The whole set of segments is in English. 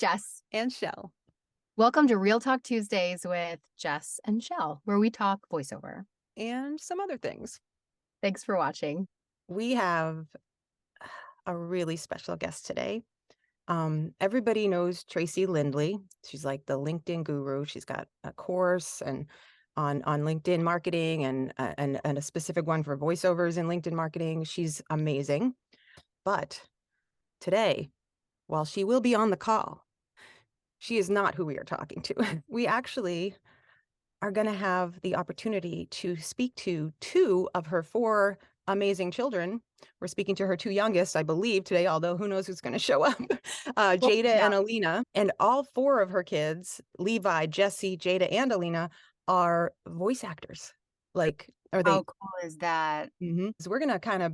Jess. And Shell. Welcome to Real Talk Tuesdays with Jess and Shell, where we talk voiceover. And some other things. Thanks for watching. We have a really special guest today. Everybody knows Tracy Lindley. She's like the LinkedIn guru. She's got a course and on LinkedIn marketing and a specific one for voiceovers in LinkedIn marketing. She's amazing. But today, while she will be on the call, she is not who we are talking to. We actually are going to have the opportunity to speak to two of her four amazing children. We're speaking to her two youngest, I believe, today, although who knows who's going to show up, Jada and Alina. And all four of her kids, Levi, Jesse, Jada, and Alina, are voice actors. Like, are they? How cool is that? So we're going to kind of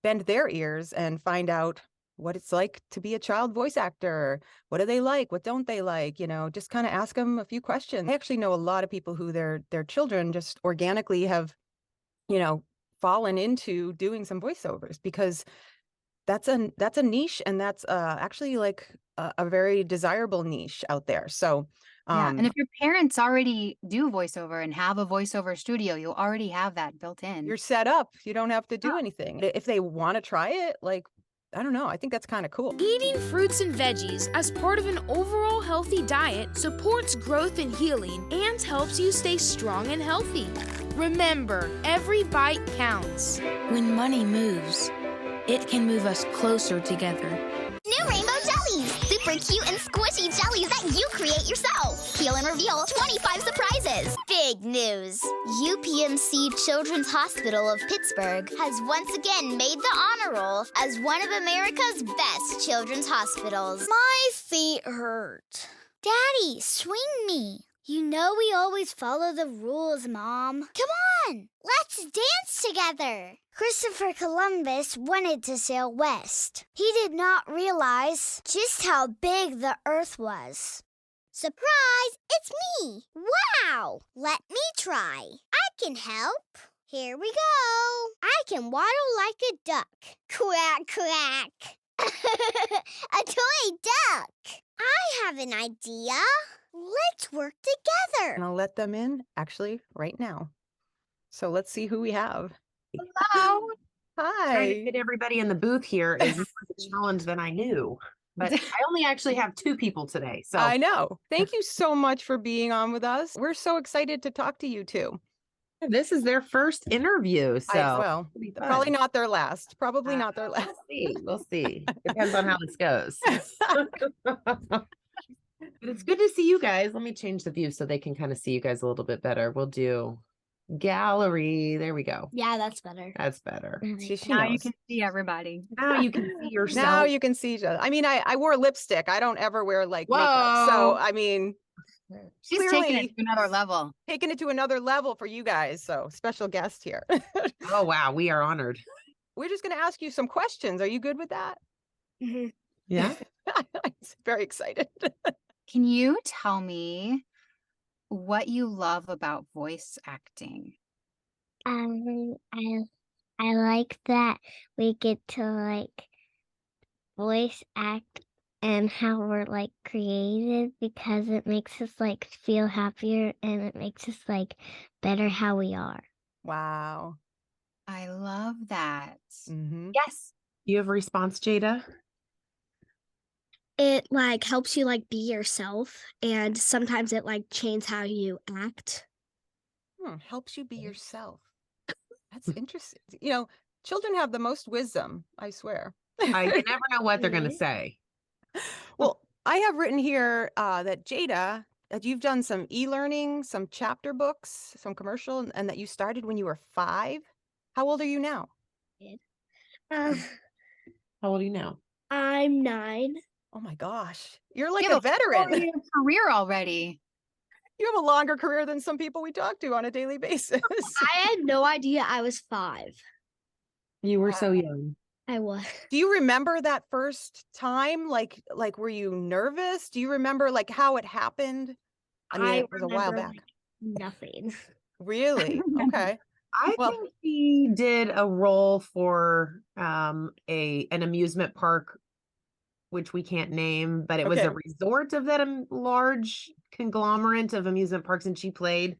bend their ears and find out what it's like to be a child voice actor. What do they like? What don't they like? You know, just kind of ask them a few questions. I actually know a lot of people who their children just organically have, fallen into doing some voiceovers because that's a niche, and that's actually like a very desirable niche out there. So Yeah, and if your parents already do voiceover and have a voiceover studio, you'll already have that built in. you're set up. You don't have to do anything. If they want to try it, like, I don't know. I think that's kind of cool. Eating fruits and veggies as part of an overall healthy diet supports growth and healing and helps you stay strong and healthy. Remember, every bite counts. When money moves, it can move us closer together. New Rainbow Jellies! Super cute and squishy jellies that you create yourself. Peel and reveal 25 surprises. Big news! UPMC Children's Hospital of Pittsburgh has once again made the honor roll as one of America's best children's hospitals. My feet hurt. Daddy, swing me. You know we always follow the rules, Mom. Come on, let's dance together. Christopher Columbus wanted to sail west. He did not realize just how big the Earth was. Surprise, it's me. Wow, let me try. I can help. Here we go. I can waddle like a duck. Quack, quack. A toy duck. I have an idea. Let's work together. And I'll let them in actually right now. So let's see who we have. Hello. Hi. Trying to get everybody in the booth here is more of a challenge than I knew. But I only actually have two people today. So I know. Thank you so much for being on with us. We're so excited to talk to you two. this is their first interview. So Well, probably not their last. Probably not their last. We'll see. Depends on how this goes. But it's good to see you guys. Let me change the view so they can kind of see you guys a little bit better. We'll do gallery. There we go. Yeah, that's better. That's better. She Now you knows. can see everybody. Now you can see yourself. Now you can see each other. I mean, I wore lipstick. I don't ever wear like makeup. Whoa. So, I mean, She's taking clearly it to another level. taking it to another level for you guys. So, special guest here. Oh, wow. We are honored. We're just going to ask you some questions. Are you good with that? Yeah. I'm very excited. Can you tell me what you love about voice acting? I like that we get to like voice act and how we're like creative because it makes us like feel happier and it makes us like better how we are. Wow. I love that. Mm-hmm. Yes. You have a response, Jada? It like helps you like be yourself, and sometimes it like changes how you act. Helps you be yourself. That's interesting. You know, children have the most wisdom, I swear. You never know what they're going to say. Well, I have written here that Jada, that you've done some e-learning, some chapter books, some commercial, and that you started when you were 5. How old are you now? How old are you now? I'm 9. Oh my gosh. You're like You have a veteran. 4-year career already. You have a longer career than some people we talk to on a daily basis. I had no idea I was 5. You were so young. I was. Do you remember that first time? Like were you nervous? Do you remember like how it happened? I mean, it was a while remember, back. like, nothing. Really? Okay. I think he did a role for an amusement park which we can't name, but it was a Okay. resort of that large conglomerate of amusement parks, and she played.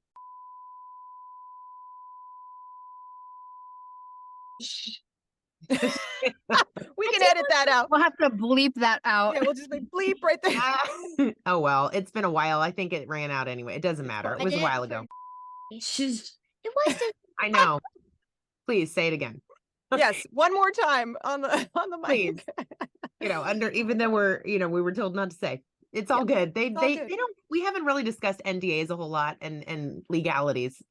We can edit that out. We'll have to bleep that out. Yeah, we'll just like bleep right there. Oh, well, it's been a while. I think it ran out anyway. It doesn't matter. It fine. was a while ago. It wasn't. I know. Please say it again. Yes, one more time on the Please. mic. Even though we were told not to say. It's all good. They all they good. they don't we haven't really discussed NDAs a whole lot and legalities.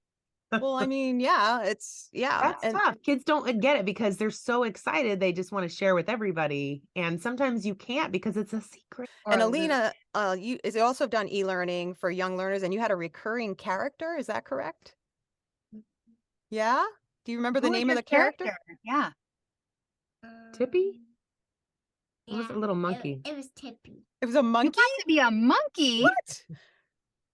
Well, I mean, yeah, That's tough. Kids don't get it because they're so excited. They just want to share with everybody. And sometimes you can't because it's a secret. And Alina, you also done e-learning for young learners, and you had a recurring character. Is that correct? Yeah. Do you remember the Who was name of your the character? Yeah. Tippy? It Yeah, was a little monkey. It was Tippy. It was a You monkey. got to be a monkey. What?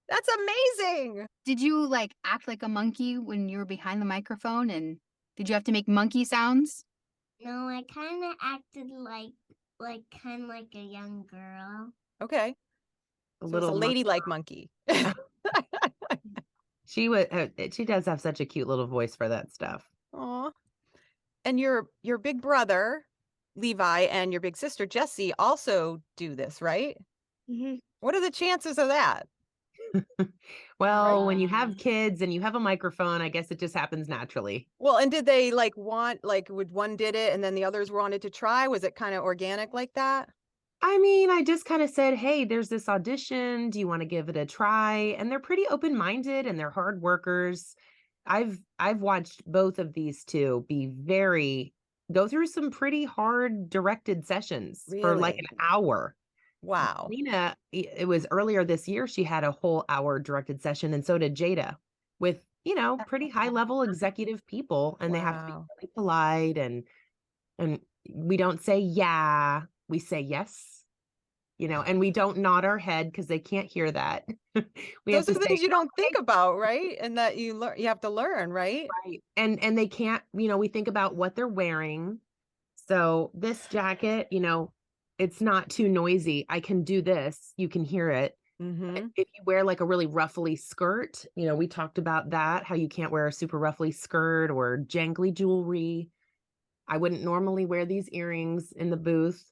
That's amazing. Did you like act like a monkey when you were behind the microphone, and did you have to make monkey sounds? No, I kind of acted like kind of like a young girl. Okay. A So little it's a ladylike monkey. She does have such a cute little voice for that stuff. Aw. And your big brother, Levi, and your big sister, Jessie, also do this, right? Mm-hmm. What are the chances of that? Well, when you have kids and you have a microphone, I guess it just happens naturally. Well, and did they would one did it and then the others wanted to try? Was it kind of organic like that? I mean, I just kind of said, hey, there's this audition. Do you want to give it a try? And they're pretty open-minded and they're hard workers. I've watched both of these two go through some pretty hard directed sessions for like Really? an hour. Wow. Lena, it was earlier this year, she had a whole hour directed session, and so did Jada, with, pretty high level executive people, and they have to be Wow. really polite and we don't say yeah, we say yes, and we don't nod our head because they can't hear that. We have Those to are say things you don't think about, right? And that you have to learn, right? right. And they can't, we think about what they're wearing. So this jacket, it's not too noisy. I can do this. You can hear it. Mm-hmm. If you wear like a really ruffly skirt, we talked about that, how you can't wear a super ruffly skirt or jangly jewelry. I wouldn't normally wear these earrings in the booth.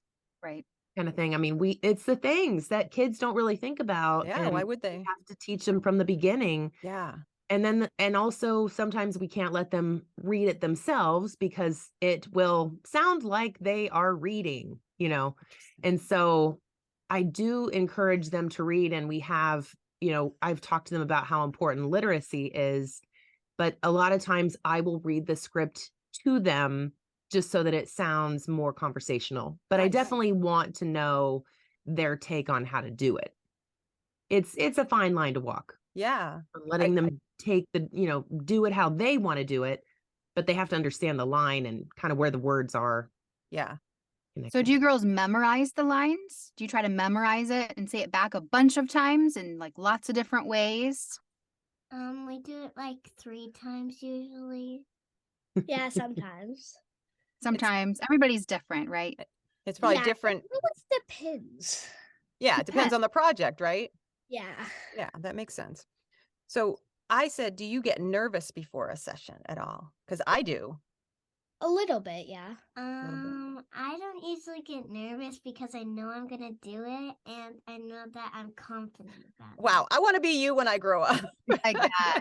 Right. Kind of thing. I mean, it's the things that kids don't really think about. Yeah, and why would we they? have to teach them from the beginning. Yeah. And also sometimes we can't let them read it themselves because it will sound like they are reading, And so I do encourage them to read, and we have, I've talked to them about how important literacy is, but a lot of times I will read the script to them just so that it sounds more conversational. But I Nice. definitely want to know their take on how to do it. It's a fine line to walk. Yeah. Letting them take do it how they want to do it, but they have to understand the line and kind of where the words are. Yeah. So do you girls memorize the lines? Do you try to memorize it and say it back a bunch of times in like lots of different ways? We do it like 3 times usually. Yeah, sometimes. Sometimes everybody's different, right? It's probably Yeah, different. It really depends. Yeah, it depends on the project, right? Yeah. Yeah, that makes sense. So I said, do you get nervous before a session at all? Because I do. A little bit, yeah. I don't usually get nervous because I know I'm gonna do it, and I know that I'm confident about it. Wow, I want to be you when I grow up. Like that.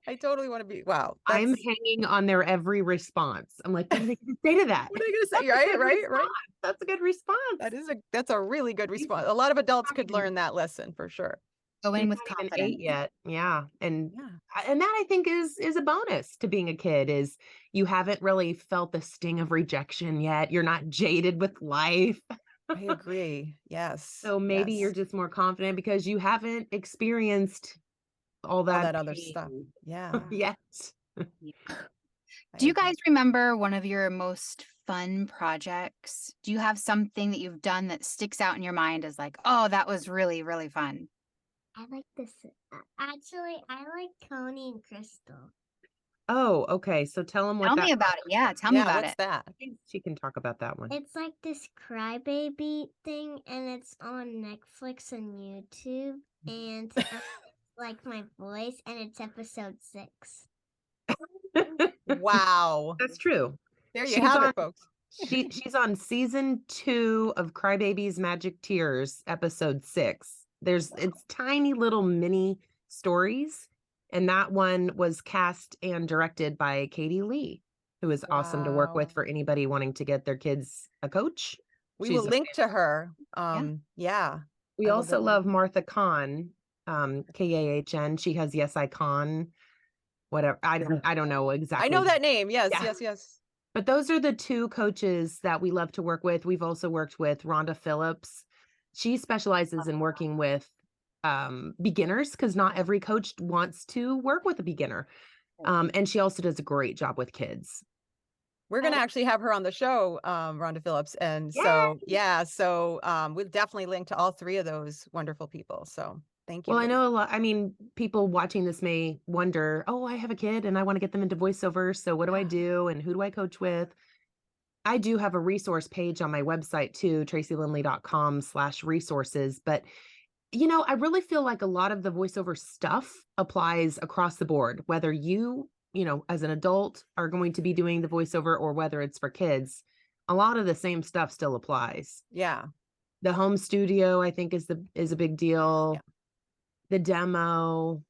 I totally want to be. Wow, I'm hanging on their every response. I'm like, what are they going to say to that? What are they going to say? That's a Right, good right. response. That's a good response. That's a really good response. A lot of adults could learn that lesson for sure. Go in She's with not even confidence. 8 yet. Yeah. And Yeah. and that I think is a bonus to being a kid, is you haven't really felt the sting of rejection yet. You're not jaded with life. I agree. Yes. So maybe yes. you're just more confident because you haven't experienced all that other stuff. pain Yeah. yet. Do you guys remember one of your most fun projects? Do you have something that you've done that sticks out in your mind as like, oh, that was really, really fun? I like this. Actually, I like Coney and Crystal. Oh, okay. So tell them what Tell that. me about it. Yeah, tell me Yeah, about what's it. that? I think she can talk about that one. It's like this crybaby thing, and it's on Netflix and YouTube, and like my voice, and it's episode 6. Wow. That's true. There you She's have on it, folks. she's on season 2 of Crybaby's Magic Tears, episode 6. It's tiny little mini stories, and that one was cast and directed by Katie Lee, who is awesome to work with Wow. for anybody wanting to get their kids a coach. We She's will a link to her. Yeah. Yeah. We I will also definitely- love Martha Kahn, Kahn. She has Yes I Con, whatever. I don't know exactly. I know that name. Yes, Yeah. yes. But those are the 2 coaches that we love to work with. We've also worked with Rhonda Phillips. She specializes in working with beginners, because not every coach wants to work with a beginner. And she also does a great job with kids. We're going to actually have her on the show, Rhonda Phillips. And so, we'll definitely link to all 3 of those wonderful people. So thank you. Well, I know a lot. I mean, people watching this may wonder, oh, I have a kid and I want to get them into voiceover. So what do I do? And who do I coach with? I do have a resource page on my website too, tracylindley.com/resources. But, I really feel like a lot of the voiceover stuff applies across the board, whether you, as an adult are going to be doing the voiceover or whether it's for kids. A lot of the same stuff still applies. Yeah. The home studio, I think, is a big deal. Yeah. The demo.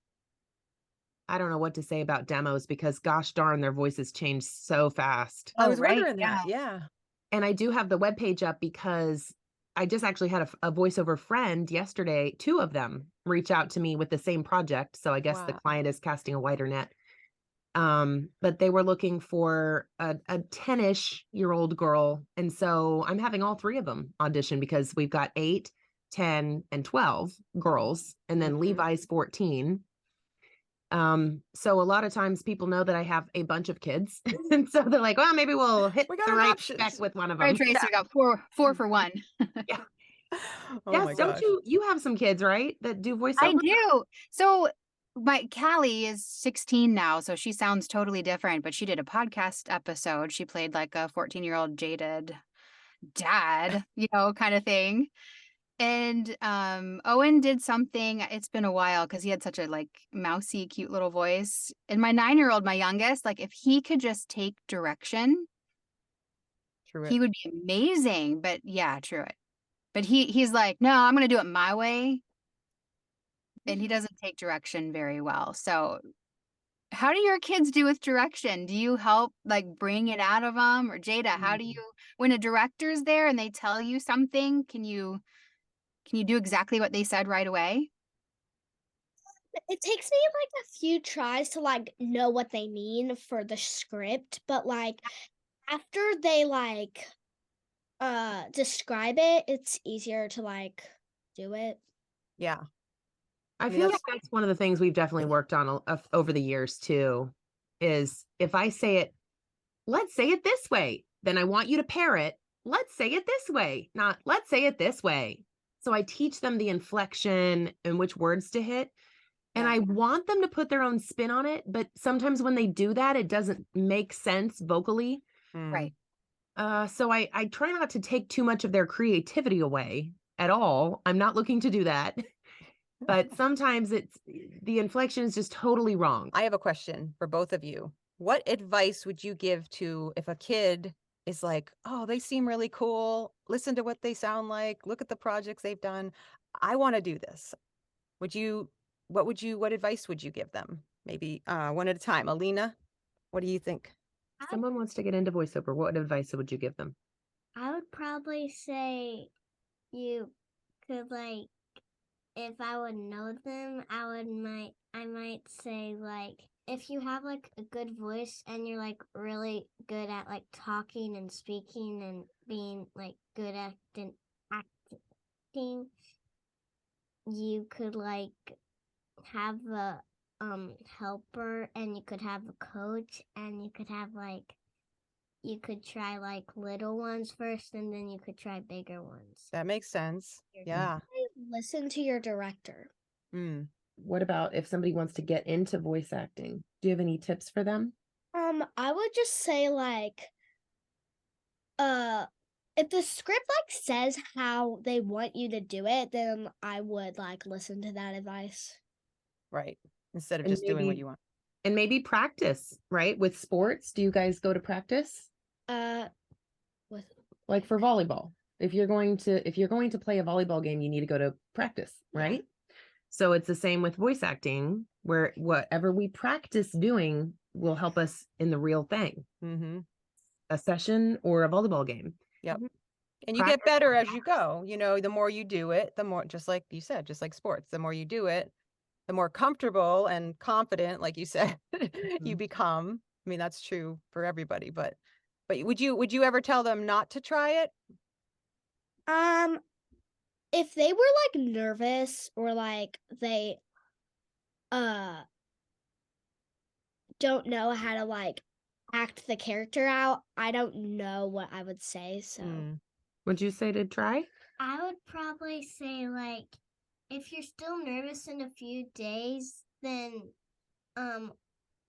I don't know what to say about demos because gosh darn, their voices change so fast. I Oh, was right, wondering that. Yeah. And I do have the webpage up because I just actually had a voiceover friend yesterday, 2 of them reach out to me with the same project. So I guess the Wow. client is casting a wider net. But they were looking for a 10-ish-year-old girl. And so I'm having all 3 of them audition because we've got 8, 10, and 12 girls, and then Levi's 14. So a lot of times people know that I have a bunch of kids. And so they're like, well, maybe we'll hit We got the an right options. spec with one of Right, them. Tracy, we got four for one. Yeah. Oh Yes, my don't gosh. you have some kids, right? That do voiceover? I do. So my Callie is 16 now, so she sounds totally different, but she did a podcast episode. She played like a 14-year-old jaded dad, kind of thing. And Owen did something, it's been a while because he had such a like mousy, cute little voice. And my 9-year-old, my youngest, like if he could just take direction, True. he would be amazing. But yeah, true it. But he's like, no, I'm gonna do it my way. And he doesn't take direction very well. So how do your kids do with direction? Do you help like bring it out of them? Or Jada, how do you, when a director's there and they tell you something, can you do exactly what they said right away? It takes me like a few tries to like know what they mean for the script, but like after they like describe it, it's easier to like do it. Yeah. I mean, feel that's- like that's one of the things we've definitely worked on over the years too, is if I say it, let's say it this way, then I want you to pair it, let's say it this way, not let's say it this way. So I teach them the inflection and which words to hit. And I want them to put their own spin on it. But sometimes when they do that, it doesn't make sense vocally. Right. So I try not to take too much of their creativity away at all. I'm not looking to do that. But sometimes the inflection is just totally wrong. I have a question for both of you. What advice would you give to if a kid is like, oh, they seem really cool. Listen to what they sound like. Look at the projects they've done. I want to do this. What advice would you give them? Maybe one at a time. Alina, what do you think? If someone wants to get into voiceover, what advice would you give them? I would probably say you could like, if I would know them, I might say like, if you have like a good voice and you're like really good at like talking and speaking and being like good at acting, you could like have a helper, and you could have a coach, and you could have like, you could try like little ones first, and then you could try bigger ones. That makes sense. Yeah. Listen to your director. What about if somebody wants to get into voice acting? Do you have any tips for them? I would just say like if the script like says how they want you to do it, then I would like listen to that advice. Right. Instead of And just doing what maybe you want. and maybe practice, right? With sports, do you guys go to practice? With Like for volleyball. If you're going to play a volleyball game, you need to go to practice, right? So it's the same with voice acting, where whatever we practice doing will help us in the real thing. Mm-hmm. A session or a volleyball game. Yep. Mhm. And you get better as you go. You know, the more you do it, the more, just like you said, just like sports, the more you do it, the more comfortable and confident, like you said, you become. I mean, that's true for everybody, but would you ever tell them not to try it? If they were like nervous or like they don't know how to like act the character out, I don't know what I would say. So Would you say to try? I would probably say, like, if you're still nervous in a few days, then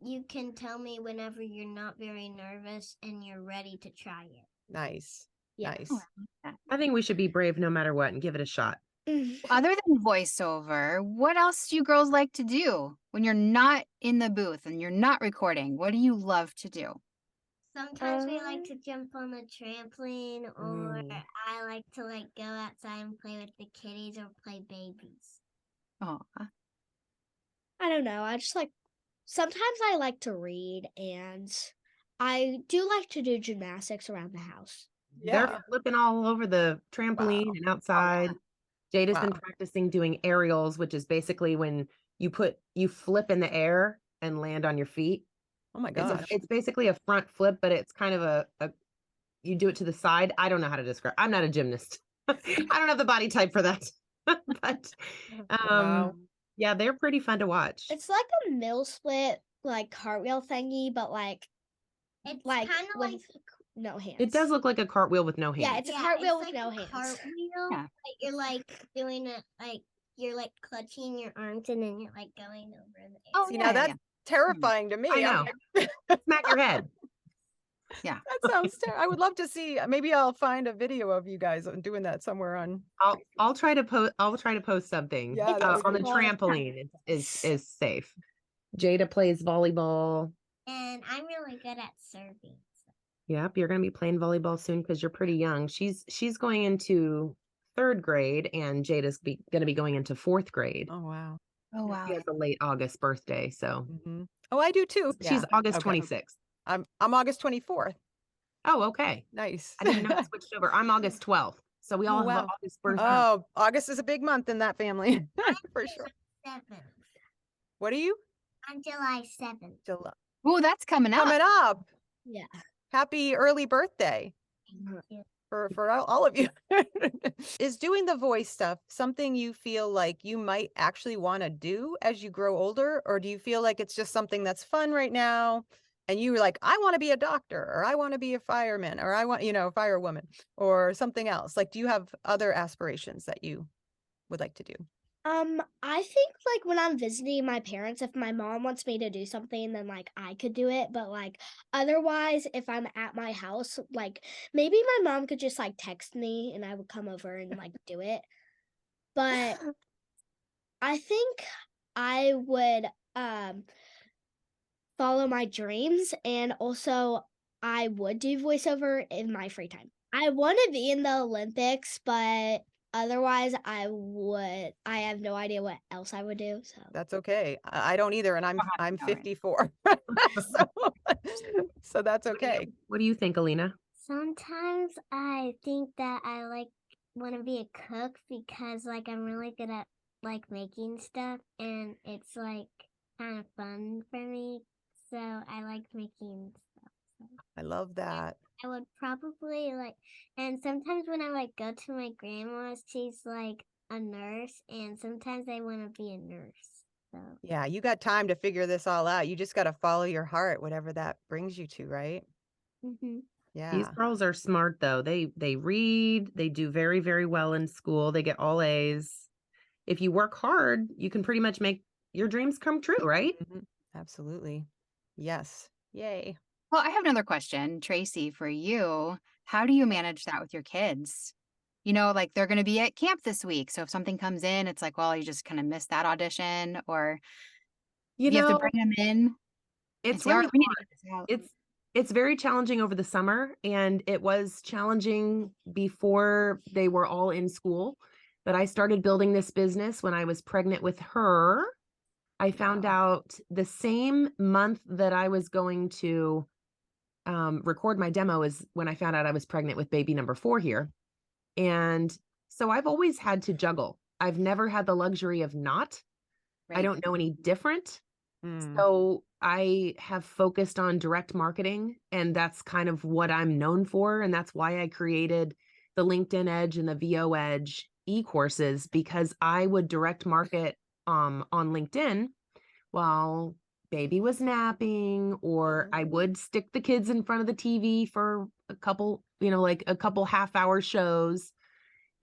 you can tell me whenever you're not very nervous and you're ready to try it. Nice. Yeah. Nice. Oh, I like that. I think we should be brave no matter what and give it a shot. Other than voiceover, what else do you girls like to do when you're not in the booth and you're not recording? What do you love to do? Sometimes we like to jump on the trampoline, or Mm. I like to like go outside and play with the kitties or play babies. Oh, I don't know. I just like sometimes I like to read, and I do like to do gymnastics around the house. They're Yeah. flipping all over the trampoline and outside. Jada's been Wow. practicing doing aerials, which is basically when you flip in the air and land on your feet. Oh my It's gosh. it's basically a front flip, but it's kind of a you do it to the side. I don't know how to describe. I'm not a gymnast. I don't have the body type for that. But Wow. yeah, they're pretty fun to watch. It's like a middle split, like cartwheel thingy, but like It's like kind of with like no hands. It does look like a cartwheel with no hands. Yeah, it's a cartwheel with like no a hands. cartwheel. Yeah. But you're like doing it like you're like clutching your arms and then you're like going over the air. Oh, See, yeah, now yeah, that's yeah. terrifying to me. I know. Smack your head. Yeah. That sounds I would love to see. Maybe I'll find a video of you guys doing that somewhere on. I'll try to post something. Yeah, that would On be the fun. trampoline. Is safe. Jada plays volleyball. And I'm really good at serving. Yep, you're going to be playing volleyball soon because you're pretty young. She's going into 3rd grade, and Jada's going to be going into 4th grade. Oh wow. Oh, wow. She has a late August birthday, so Mm-hmm. Oh, I do too. she's Yeah. August Okay. 26th. I'm August 24th. Oh, okay. Nice. I didn't know it switched over. I'm August 12th, so we all have wow. August birthday. Oh, August is a big month in that family for sure. 7th. What are you? I'm July 7th. July. Oh, that's coming up. Coming up. Yeah. Happy early birthday for all of you. Is doing the voice stuff something you feel like you might actually want to do as you grow older? Or do you feel like it's just something that's fun right now? And you're like, I want to be a doctor, or I want to be a fireman, or I want, firewoman, or something else. Like, do you have other aspirations that you would like to do? I think like when I'm visiting my parents, if my mom wants me to do something, then like I could do it. But like otherwise, if I'm at my house, like maybe my mom could just like text me and I would come over and like do it. But I think I would follow my dreams, and also I would do voiceover in my free time. I want to be in the Olympics, but otherwise I have no idea what else I would do. So That's okay. I don't either, and I'm know, right? 54. so that's okay. What do you think, Alina? Sometimes I think that I want to be a cook because like I'm really good at like making stuff, and it's like kind of fun for me. So I like making stuff. So I love that. I would probably and sometimes when I like go to my grandma's, she's like a nurse, and sometimes I want to be a nurse. So Yeah, you got time to figure this all out. You just got to follow your heart, whatever that brings you to, right? mm-hmm. Yeah. These girls are smart though. They read, they do very, very well in school. They get all A's. If you work hard, you can pretty much make your dreams come true, right? Mhm. Absolutely. Yes. Yay. Well, I have another question, Tracy, for you. How do you manage that with your kids? Like they're going to be at camp this week. So if something comes in, it's like, well, you just kind of missed that audition, or You you have to know, bring them in and it's say, all really right, we need to hard. get this out. It's very challenging over the summer, and it was challenging before they were all in school. But I started building this business when I was pregnant with her. I found out the same month that I was going to record my demo is when I found out I was pregnant with baby number 4 here. And so I've always had to juggle. I've never had the luxury of not. I Right. don't know any different. Mm. So I have focused on direct marketing, and that's kind of what I'm known for. And that's why I created the LinkedIn Edge and the VO Edge e-courses, because I would direct market on LinkedIn while baby was napping, or I would stick the kids in front of the TV for a couple, like a couple half-hour shows.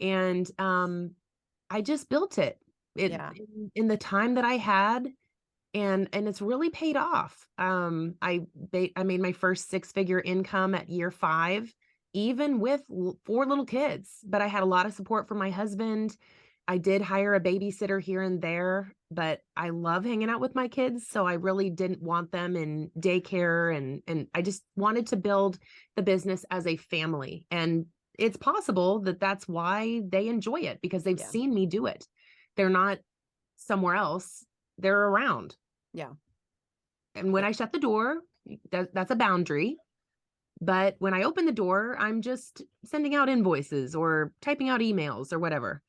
And I just built it Yeah. in the time that I had, and it's really paid off. I made my first 6-figure income at year 5, even with 4 little kids, but I had a lot of support from my husband. I did hire a babysitter here and there, but I love hanging out with my kids, so I really didn't want them in daycare, and I just wanted to build the business as a family. And it's possible that that's why they enjoy it, because they've Yeah. seen me do it. They're not somewhere else, they're around. Yeah. And when I shut the door, that's a boundary. But when I open the door, I'm just sending out invoices or typing out emails or whatever.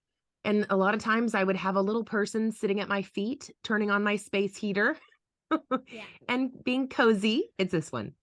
And a lot of times I would have a little person sitting at my feet, turning on my space heater Yeah. and being cozy. It's this one.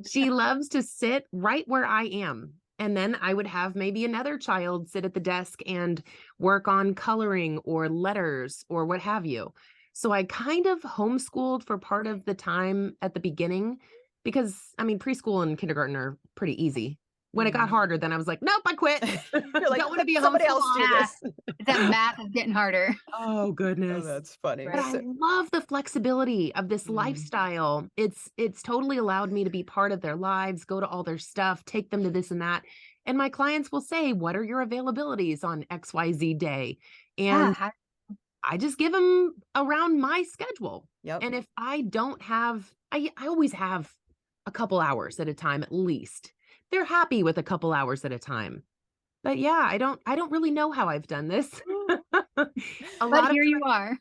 She loves to sit right where I am. And then I would have maybe another child sit at the desk and work on coloring or letters or what have you. So I kind of homeschooled for part of the time at the beginning, because preschool and kindergarten are pretty easy. When it got harder, then I was like, nope, I quit. You're like, Don't want to be a somebody else homeschool do mom." this. That math is getting harder. Oh, Oh, goodness. that's funny. But I So, love the flexibility of this Mm. lifestyle. It's totally allowed me to be part of their lives, go to all their stuff, take them to this and that. And my clients will say, what are your availabilities on XYZ day? And Yeah. I just give them around my schedule. Yep. And if I don't have, I always have a couple hours at a time, at least. They're happy with a couple hours at a time. But yeah, I don't really know how I've done this. But here you are.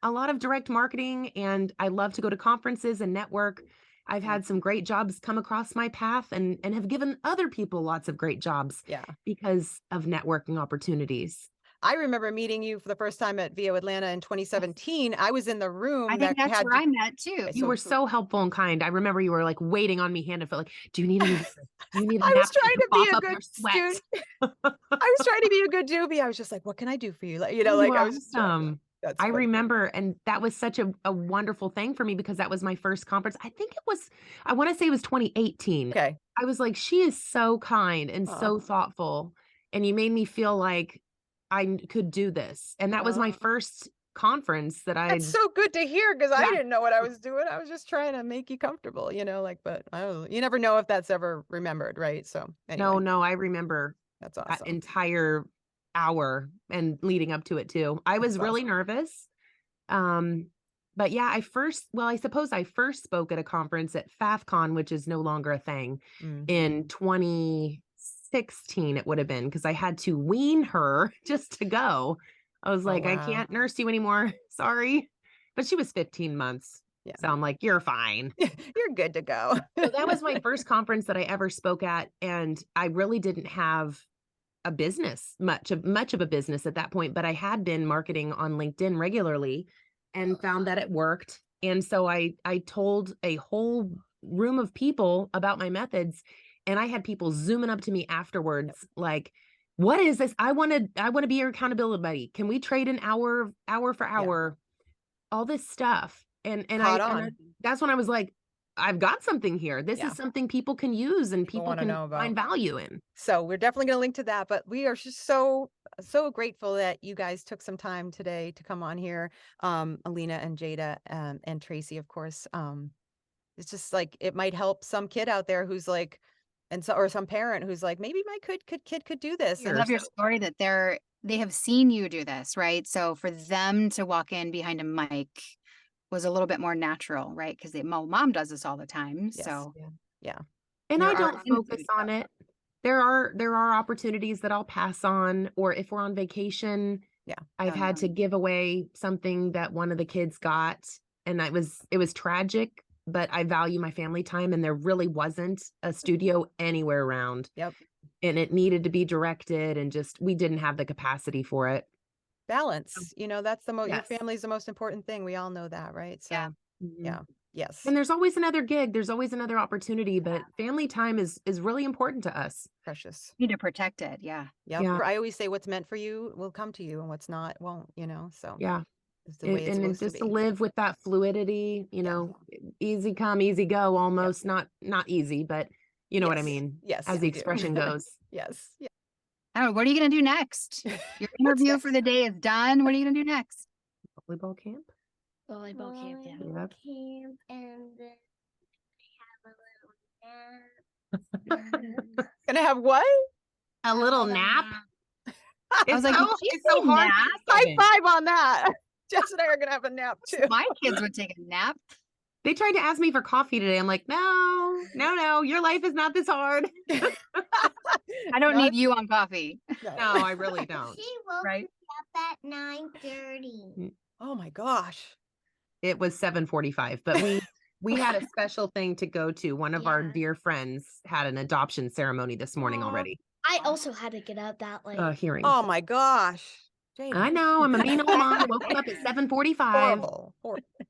A lot of direct marketing, and I love to go to conferences and network. I've had some great jobs come across my path, and have given other people lots of great jobs Yeah. because of networking opportunities. I remember meeting you for the first time at VO Atlanta in 2017. I was in the room I think that that's had where I met too. You were so helpful and kind. I remember you were like waiting on me hand and foot, like, do you need any water? Do you need a I was napkin trying to be mop a up good your sweat? student. I was trying to be a good doobie. I was just like, what can I do for you? Like, You like were I was just awesome. that's I funny. remember, and that was such a wonderful thing for me, because that was my first conference. I want to say it was 2018. Okay. I was like, she is so kind and so thoughtful. And you made me feel like I could do this. And that was my first conference that I, That's so good to hear, because I Yeah. didn't know what I was doing. I was just trying to make you comfortable, but I don't know. You never know if that's ever remembered, right? So anyway, no, I remember that's that awesome. entire hour and leading up to it too. I was That's really awesome. nervous. But yeah, I suppose I first spoke at a conference at FAFCon, which is no longer a thing, in 2016, it would have been, because I had to wean her just to go. I was like, I wow. can't nurse you anymore. Sorry. But she was 15 months. Yeah. So I'm like, you're fine. You're good to go. So that was my first conference that I ever spoke at. And I really didn't have a business, much of a business at that point, but I had been marketing on LinkedIn regularly and found that it worked. And so I told a whole room of people about my methods, and I had people zooming up to me afterwards, like, what is this? I want to be your accountability buddy. Can we trade an hour for hour, all this stuff? And Caught on. that's when I was like, I've got something here. This Yeah. is something people can use and people wanna can know about. find value in. So we're definitely going to link to that, but we are just so grateful that you guys took some time today to come on here. Alina and Jada, and Tracy, of course. it's just like, it might help some kid out there who's like, or some parent who's like, maybe my kid could do this. I love your story that they have seen you do this, right? So for them to walk in behind a mic was a little bit more natural, right? Because mom does this all the time. Yes. So Yeah. And there I are don't focus insights on it. There are opportunities that I'll pass on, or if we're on vacation, Yeah. I've had to give away something that one of the kids got, and it was tragic, but I value my family time, and there really wasn't a studio anywhere around. Yep. And it needed to be directed, and just we didn't have the capacity for it. Balance, that's your Yes. family's the most important thing. We all know that, right? So Yeah. yeah. Yes. And there's always another gig, there's always another opportunity, but family time is really important to us. Precious. need to protect it. Yeah. Yep. Yeah. I always say what's meant for you will come to you, and what's not won't, so Yeah. it's the way it's And supposed just to to be. live with that fluidity, easy come, easy go, almost not easy, but you know what I Yes. mean? Yes, As I the do. expression goes. Yes. Yeah. Oh, what are you going to do next? Your interview for the day is done. What are you going to do next? Volleyball camp? Volleyball camp, yeah. Yep. Camp, and then have a little nap. Gonna have what? A little nap? I was like, did she it's so say hard. nap? High five on that. Jess and I are gonna have a nap too. My kids would take a nap. They tried to ask me for coffee today. I'm like, no, your life is not this hard. I don't need you on coffee. No. No, I really don't. She woke Right? me up at 9:30. Oh my gosh. It was 7:45, but we had a special thing to go to. One of our Yeah. dear friends had an adoption ceremony this morning Aw. already. I also had to get up that late. Hearing. Oh my gosh. Jada. I know, I'm a mean old mom. Woke up at 7:45. Horrible.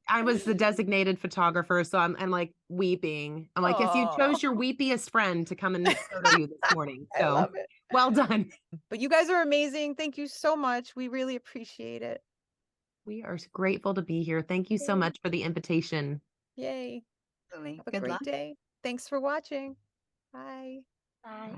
I was the designated photographer, so I'm like weeping. I'm like, yes, you chose your weepiest friend to come and photo you this morning. I So love it. well done. But you guys are amazing. Thank you so much. We really appreciate it. We are grateful to be here. Thank you so much for the invitation. Yay. Absolutely. Have a Good great luck. day. Thanks for watching. Bye. Bye.